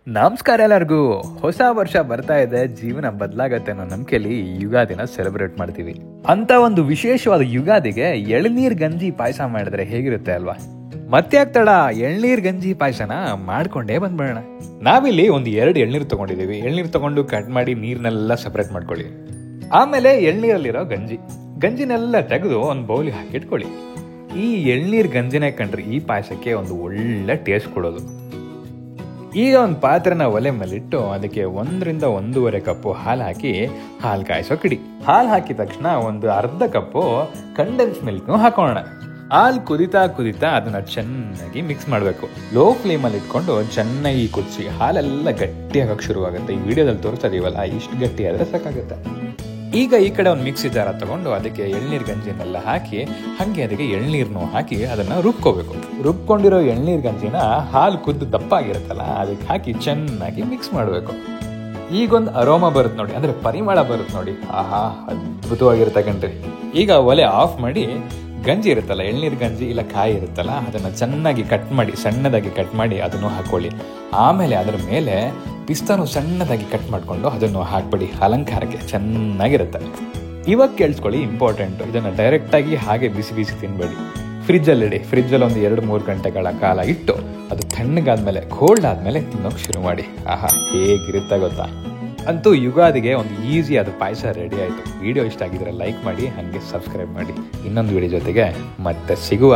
ನಮಸ್ಕಾರ ಎಲ್ಲರಿಗೂ. ಹೊಸ ವರ್ಷ ಬರ್ತಾ ಇದೆ, ಜೀವನ ಬದಲಾಗತ್ತೆ ಅನ್ನೋ ನಂಬಿಕೆಯಲ್ಲಿ ಯುಗಾದಿನ ಸೆಲೆಬ್ರೇಟ್ ಮಾಡ್ತೀವಿ. ಅಂತ ಒಂದು ವಿಶೇಷವಾದ ಯುಗಾದಿಗೆ ಎಳ್ನೀರ್ ಗಂಜಿ ಪಾಯಸ ಮಾಡಿದ್ರೆ ಹೇಗಿರುತ್ತೆ ಅಲ್ವಾ? ಮತ್ತೆ ಆಗ್ತಾಳ ಎಳ್ನೀರ್ ಗಂಜಿ ಪಾಯಸನ ಮಾಡ್ಕೊಂಡೇ ಬಂದ್ಬಿಡೋಣ. ನಾವಿಲ್ಲಿ ಒಂದು 2 ಎಳ್ನೀರು ತಗೊಂಡಿದೀವಿ. ಎಳ್ನೀರು ತಗೊಂಡು ಕಟ್ ಮಾಡಿ ನೀರ್ನೆಲ್ಲ ಸೆಪರೇಟ್ ಮಾಡ್ಕೊಳ್ಳಿ. ಆಮೇಲೆ ಎಳ್ನೀರಲ್ಲಿರೋ ಗಂಜಿನೆಲ್ಲ ತೆಗೆದು ಒಂದು ಬೌಲಿಗೆ ಹಾಕಿಟ್ಕೊಳ್ಳಿ. ಈ ಎಳ್ನೀರ್ ಗಂಜಿನೇ ಕಂಡ್ರೆ ಈ ಪಾಯಸಕ್ಕೆ ಒಂದು ಒಳ್ಳೆ ಟೇಸ್ಟ್ ಕೊಡೋದು. ಈಗ ಒಂದು ಪಾತ್ರೆನ ಒಲೆ ಮೇಲಿಟ್ಟು ಅದಕ್ಕೆ 1 ರಿಂದ 1.5 ಕಪ್ಪು ಹಾಲು ಹಾಕಿ ಹಾಲು ಕಾಯಿಸೋಕಿಡಿ. ಹಾಲು ಹಾಕಿದ ತಕ್ಷಣ ಒಂದು ಅರ್ಧ ಕಪ್ಪು ಕಂಡೆನ್ಸ್ ಮಿಲ್ಕ್ನು ಹಾಕೋಣ. ಹಾಲು ಕುದಿತಾ ಅದನ್ನ ಚೆನ್ನಾಗಿ ಮಿಕ್ಸ್ ಮಾಡಬೇಕು. ಲೋ ಫ್ಲೇಮಲ್ಲಿ ಇಟ್ಕೊಂಡು ಚೆನ್ನಾಗಿ ಕುದಿಸಿ ಹಾಲೆಲ್ಲ ಗಟ್ಟಿಯಾಗಕ್ಕೆ ಶುರುವಾಗುತ್ತೆ. ಈ ವಿಡಿಯೋದಲ್ಲಿ ತೋರಿಸ್ತಾ ಇದೀವಲ್ಲ, ಇಷ್ಟು ಗಟ್ಟಿ ಆದರೆ ಸಾಕಾಗುತ್ತೆ. ಈಗ ಈ ಕಡೆ ಒಂದು ಮಿಕ್ಸಿ ಜಾರ ತಗೊಂಡು ಅದಕ್ಕೆ ಎಳ್ನೀರ್ ಗಂಜಿನೆಲ್ಲ ಹಾಕಿ ಹಾಗೆ ಅದಕ್ಕೆ ಎಳ್ನೀರ್ನು ಹಾಕಿ ಅದನ್ನ ರುಬ್ಕೋಬೇಕು. ರುಬ್ಕೊಂಡಿರೋ ಎಳ್ನೀರ್ ಗಂಜಿನ ಹಾಲು ಕುದ್ದು ದಪ್ಪ ಆಗಿರುತ್ತಲ್ಲ ಅದಕ್ಕೆ ಹಾಕಿ ಚೆನ್ನಾಗಿ ಮಿಕ್ಸ್ ಮಾಡಬೇಕು. ಈಗೊಂದು ಅರೋಮಾ ಬರುತ್ತೆ ನೋಡಿ, ಅಂದ್ರೆ ಪರಿಮಳ ಬರುತ್ತೆ ನೋಡಿ. ಆಹಾ, ಅದ್ಭುತವಾಗಿರುತ್ತೆ ಕಣ್ರಿ. ಈಗ ಒಲೆ ಆಫ್ ಮಾಡಿ ಗಂಜಿ ಇರುತ್ತಲ್ಲ, ಎಳ್ನೀರ್ ಗಂಜಿ ಇಲ್ಲ ಕಾಯಿ ಇರುತ್ತಲ್ಲ, ಅದನ್ನ ಚೆನ್ನಾಗಿ ಕಟ್ ಮಾಡಿ ಸಣ್ಣದಾಗಿ ಕಟ್ ಮಾಡಿ ಅದನ್ನು ಹಾಕೊಳ್ಳಿ. ಆಮೇಲೆ ಅದರ ಮೇಲೆ ಪಿಸ್ತಾನು ಸಣ್ಣದಾಗಿ ಕಟ್ ಮಾಡಿಕೊಂಡು ಅದನ್ನು ಹಾಕ್ಬಿಡಿ. ಅಲಂಕಾರಕ್ಕೆ ಚೆನ್ನಾಗಿರುತ್ತೆ. ಇವಾಗ ಕೇಳಿಸ್ಕೊಳ್ಳಿ, ಇಂಪಾರ್ಟೆಂಟ್, ಇದನ್ನು ಡೈರೆಕ್ಟಾಗಿ ಹಾಗೆ ಬಿಸಿ ತಿನ್ಬೇಡಿ. ಫ್ರಿಜ್ಜಲ್ಲಿಡಿ. ಫ್ರಿಜ್ಜಲ್ಲಿ ಒಂದು 2-3 ಗಂಟೆಗಳ ಕಾಲ ಇಟ್ಟು ಅದು ತಣ್ಣಗಾದ್ಮೇಲೆ ಕೋಲ್ಡ್ ಆದ್ಮೇಲೆ ತಿನ್ನೋಕೆ ಶುರು ಮಾಡಿ. ಆಹಾ, ಹೇಗಿರುತ್ತೆ ಗೊತ್ತಾ? ಅಂತೂ ಯುಗಾದಿಗೆ ಒಂದು ಈಸಿಯಾದ ಪಾಯಸ ರೆಡಿ ಆಯಿತು. ವಿಡಿಯೋ ಇಷ್ಟ ಆಗಿದ್ರೆ ಲೈಕ್ ಮಾಡಿ, ಹಾಗೆ ಸಬ್ಸ್ಕ್ರೈಬ್ ಮಾಡಿ. ಇನ್ನೊಂದು ವಿಡಿಯೋ ಜೊತೆಗೆ ಮತ್ತೆ ಸಿಗುವ.